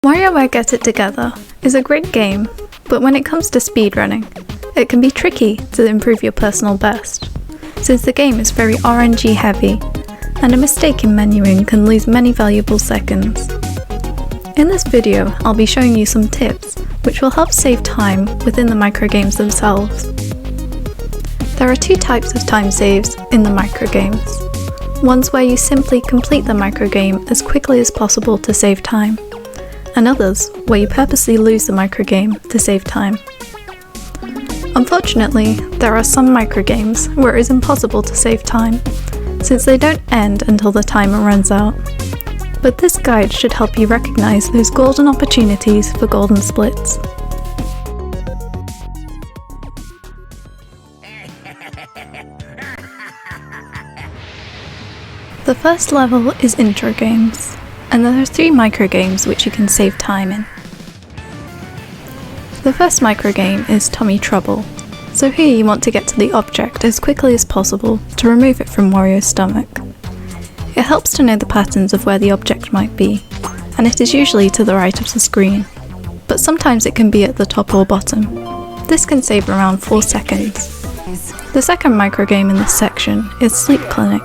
WarioWare Get It Together is a great game, but when it comes to speedrunning, it can be tricky to improve your personal best, since the game is very RNG heavy, and a mistake in menuing can lose many valuable seconds. In this video, I'll be showing you some tips which will help save time within the microgames themselves. There are two types of time saves in the microgames. Ones where you simply complete the microgame as quickly as possible to save time, and others where you purposely lose the microgame to save time. Unfortunately, there are some microgames where it is impossible to save time, since they don't end until the timer runs out. But this guide should help you recognise those golden opportunities for golden splits. The first level is intro games, and there are 3 microgames which you can save time in. The first microgame is Tummy Trouble, so here you want to get to the object as quickly as possible to remove it from Wario's stomach. It helps to know the patterns of where the object might be, and it is usually to the right of the screen, but sometimes it can be at the top or bottom. This can save around 4 seconds. The second microgame in this section is Sleep Clinic,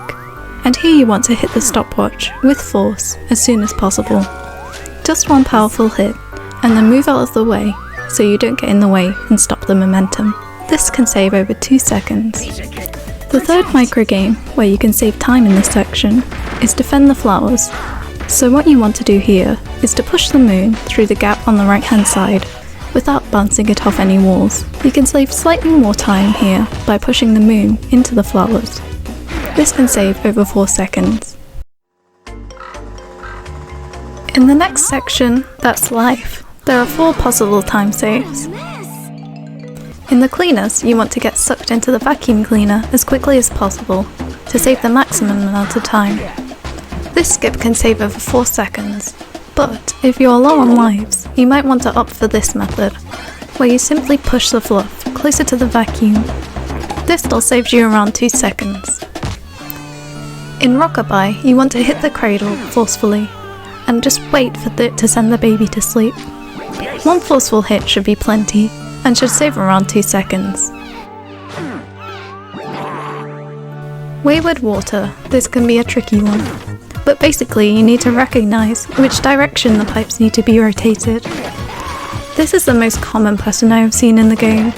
and here you want to hit the stopwatch with force as soon as possible. Just one powerful hit, and then move out of the way so you don't get in the way and stop the momentum. This can save over 2 seconds. The third microgame, where you can save time in this section, is Defend the Flowers. So what you want to do here is to push the moon through the gap on the right hand side without bouncing it off any walls. You can save slightly more time here by pushing the moon into the flowers. This can save over 4 seconds. In the next section, that's Life, there are 4 possible time saves. In the cleaners, you want to get sucked into the vacuum cleaner as quickly as possible to save the maximum amount of time. This skip can save over 4 seconds, but if you're low on lives, you might want to opt for this method, where you simply push the fluff closer to the vacuum. This still saves you around 2 seconds. In Rockabye, you want to hit the cradle forcefully, and just wait for it to send the baby to sleep. One forceful hit should be plenty, and should save around 2 seconds. Wayward Water, this can be a tricky one, but basically you need to recognise which direction the pipes need to be rotated. This is the most common pattern I have seen in the game.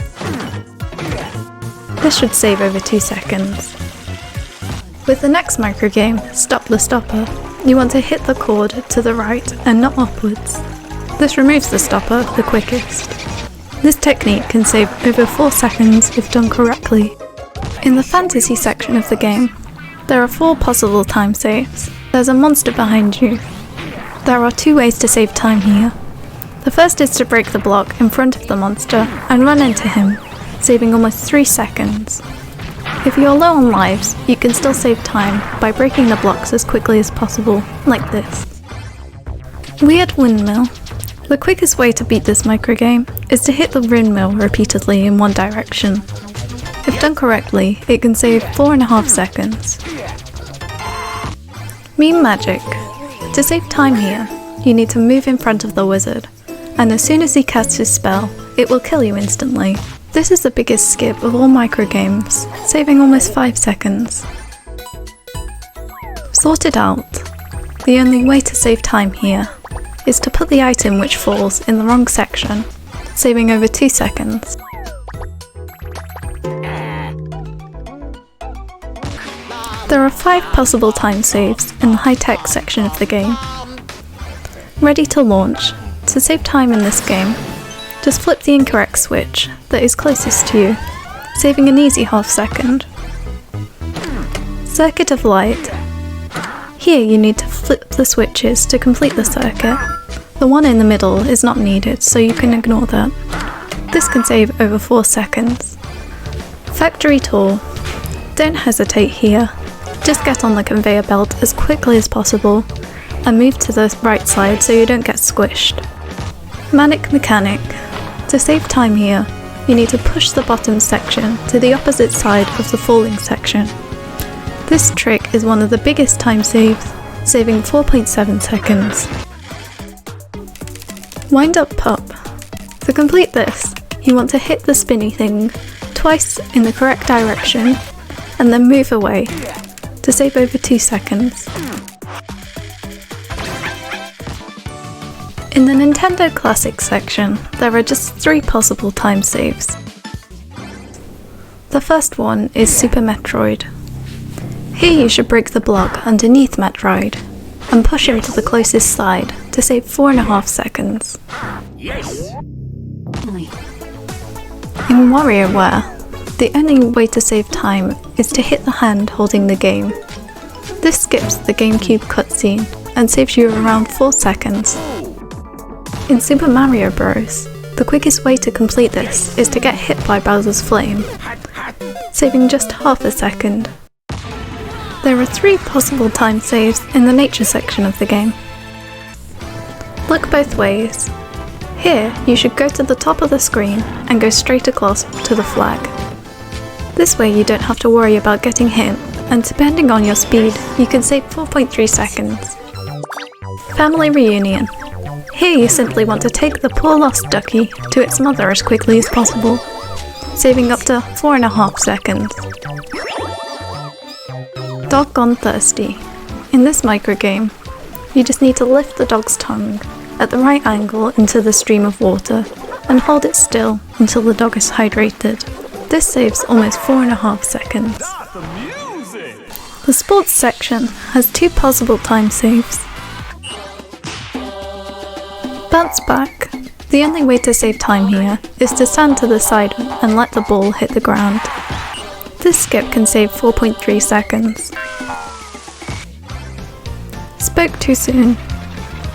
This should save over 2 seconds. With the next microgame, Stop the Stopper, you want to hit the cord to the right and not upwards. This removes the stopper the quickest. This technique can save over 4 seconds if done correctly. In the fantasy section of the game, there are 4 possible time saves. There's a monster behind you. There are 2 ways to save time here. The first is to break the block in front of the monster and run into him, saving almost 3 seconds. If you're low on lives, you can still save time by breaking the blocks as quickly as possible, like this. Weird Windmill. The quickest way to beat this microgame is to hit the windmill repeatedly in one direction. If done correctly, it can save 4.5 seconds. Meme Magic. To save time here, you need to move in front of the wizard, and as soon as he casts his spell, it will kill you instantly. This is the biggest skip of all microgames, saving almost 5 seconds. Sorted Out. The only way to save time here is to put the item which falls in the wrong section, saving over 2 seconds. There are 5 possible time saves in the high-tech section of the game. Ready to Launch. To save time in this game, just flip the incorrect switch that is closest to you, saving an easy ½ second. Circuit of Light. Here you need to flip the switches to complete the circuit. The one in the middle is not needed, so you can ignore that. This can save over 4 seconds. Factory Tour. Don't hesitate here. Just get on the conveyor belt as quickly as possible and move to the right side so you don't get squished. Manic Mechanic. To save time here, you need to push the bottom section to the opposite side of the falling section. This trick is one of the biggest time saves, saving 4.7 seconds. Wind up pop. To complete this, you want to hit the spinny thing twice in the correct direction and then move away to save over 2 seconds. In the Nintendo Classics section, there are just 3 possible time saves. The first one is Super Metroid. Here you should break the block underneath Metroid and push him to the closest side to save 4.5 seconds. Yes! In WarioWare, the only way to save time is to hit the hand holding the game. This skips the GameCube cutscene and saves you around 4 seconds. In Super Mario Bros., the quickest way to complete this is to get hit by Bowser's Flame, saving just half a second. There are 3 possible time saves in the nature section of the game. Look both ways. Here, you should go to the top of the screen and go straight across to the flag. This way you don't have to worry about getting hit, and depending on your speed, you can save 4.3 seconds. Family Reunion. Here you simply want to take the poor lost ducky to its mother as quickly as possible, saving up to 4.5 seconds. Dog Gone Thirsty. In this microgame, you just need to lift the dog's tongue at the right angle into the stream of water and hold it still until the dog is hydrated. This saves almost 4.5 seconds. The sports section has 2 possible time saves. Bounce back. The only way to save time here is to stand to the side and let the ball hit the ground. This skip can save 4.3 seconds. Spoke too soon.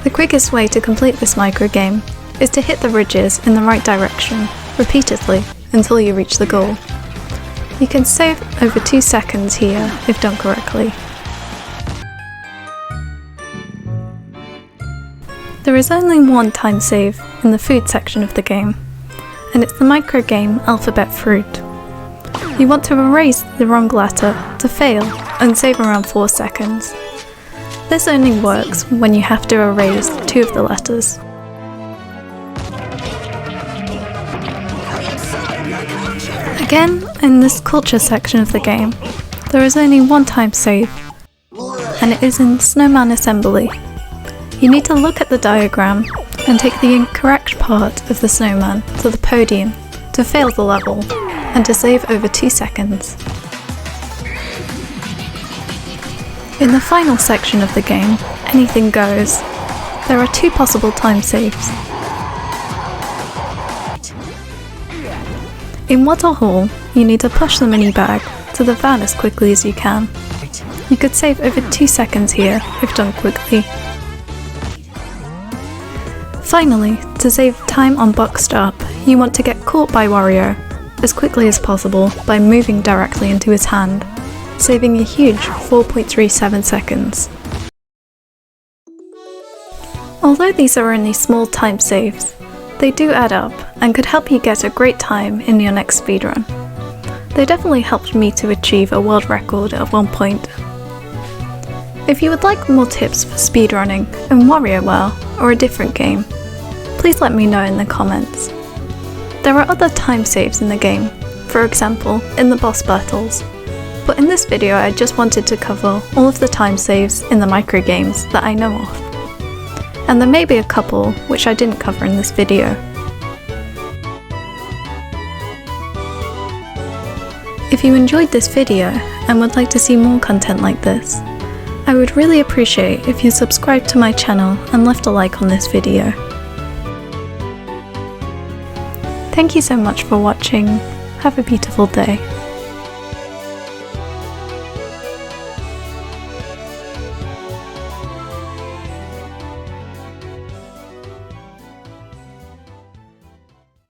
The quickest way to complete this microgame is to hit the ridges in the right direction repeatedly until you reach the goal. You can save over 2 seconds here if done correctly. There is only one time save in the food section of the game, and it's the microgame Alphabet Fruit. You want to erase the wrong letter to fail and save around 4 seconds. This only works when you have to erase 2 of the letters. Again, in this culture section of the game, there is only one time save, and it is in Snowman Assembly. You need to look at the diagram and take the incorrect part of the snowman to the podium to fail the level and to save over 2 seconds. In the final section of the game, anything goes. There are 2 possible time saves. In Waddle Hall, you need to push the mini bag to the van as quickly as you can. You could save over 2 seconds here if done quickly. Finally, to save time on Box Stop, you want to get caught by Wario as quickly as possible by moving directly into his hand, saving a huge 4.37 seconds. Although these are only small time saves, they do add up and could help you get a great time in your next speedrun. They definitely helped me to achieve a world record at one point. If you would like more tips for speedrunning in WarioWare or a different game, please let me know in the comments. There are other time saves in the game, for example in the boss battles, but in this video I just wanted to cover all of the time saves in the microgames that I know of. And there may be a couple which I didn't cover in this video. If you enjoyed this video and would like to see more content like this, I would really appreciate if you subscribed to my channel and left a like on this video. Thank you so much for watching. Have a beautiful day.